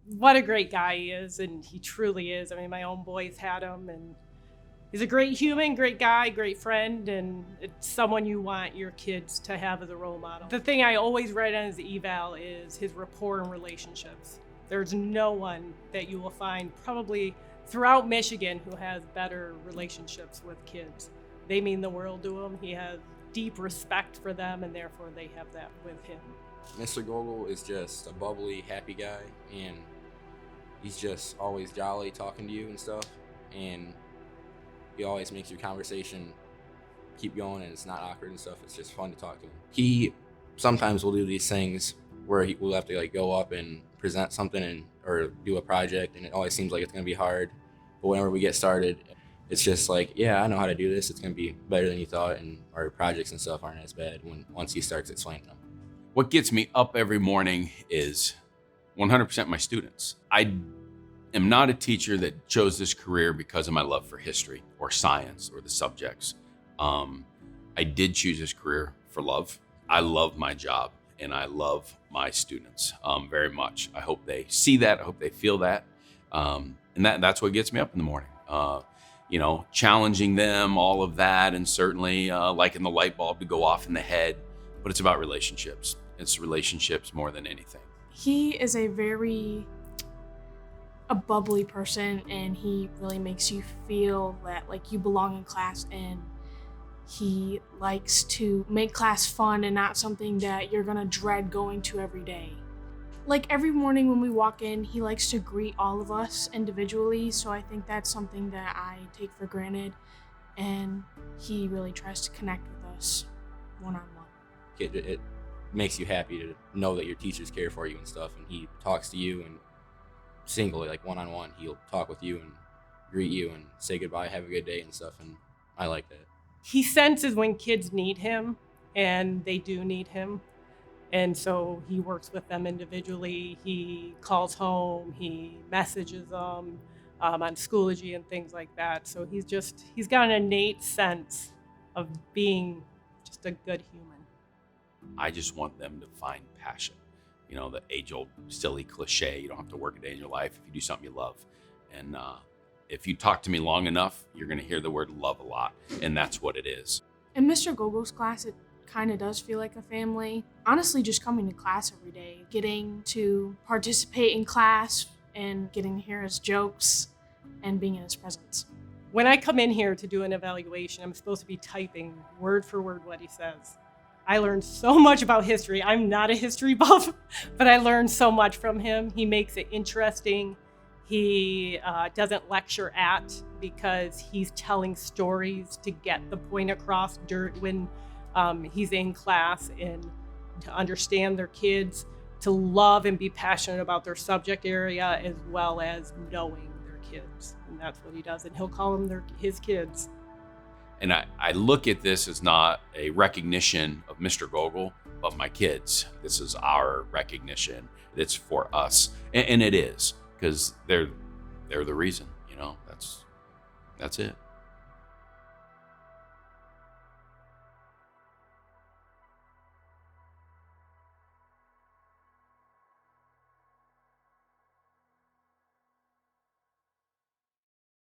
what a great guy he is, and he truly is. I mean, my own boys had him, and he's a great human, great guy, great friend, and it's someone you want your kids to have as a role model. The thing I always write on his eval is his rapport and relationships. There's no one that you will find probably throughout Michigan who has better relationships with kids. They mean the world to him. He has deep respect for them, and therefore they have that with him. Mr. Gogol is just a bubbly, happy guy, and he's just always jolly talking to you and stuff, and he always makes your conversation keep going, and it's not awkward and stuff. It's just fun to talk to him. He sometimes will do these things where we'll have to go up and present something or do a project, and it always seems like it's going to be hard. But whenever we get started, it's just yeah, I know how to do this. It's going to be better than you thought, and our projects and stuff aren't as bad once he starts explaining them. What gets me up every morning is 100% my students. I am not a teacher that chose this career because of my love for history or science or the subjects. I did choose this career for love. I love my job and I love my students very much. I hope they see that. I hope they feel that. And that's what gets me up in the morning. Challenging them, all of that, and certainly liking the light bulb to go off in the head. But it's about relationships. It's relationships more than anything. He is a bubbly person, and he really makes you feel that you belong in class, and he likes to make class fun and not something that you're gonna dread going to every day. Every morning when we walk in, he likes to greet all of us individually, so I think that's something that I take for granted, and he really tries to connect with us one-on-one. It makes you happy to know that your teachers care for you and stuff, and he talks to you and singly, one-on-one, he'll talk with you and greet you and say goodbye, have a good day and stuff, and I like that. He senses when kids need him, and they do need him. And so he works with them individually. He calls home, he messages them on Schoology and things like that. So he's got an innate sense of being just a good human. I just want them to find passion. The age-old silly cliche, you don't have to work a day in your life if you do something you love. And if you talk to me long enough, you're going to hear the word love a lot. And that's what it is. In Mr. Gogol's class, it kind of does feel like a family. Honestly, just coming to class every day, getting to participate in class and getting to hear his jokes and being in his presence. When I come in here to do an evaluation, I'm supposed to be typing word for word what he says. I learned so much about history. I'm not a history buff, but I learned so much from him. He makes it interesting. He doesn't lecture at, because he's telling stories to get the point across when he's in class, and to understand their kids, to love and be passionate about their subject area as well as knowing their kids. And that's what he does. And he'll call them his kids. And I look at this as not a recognition of Mr. Gogol, but my kids. This is our recognition. It's for us. And it is, because they're the reason, that's it.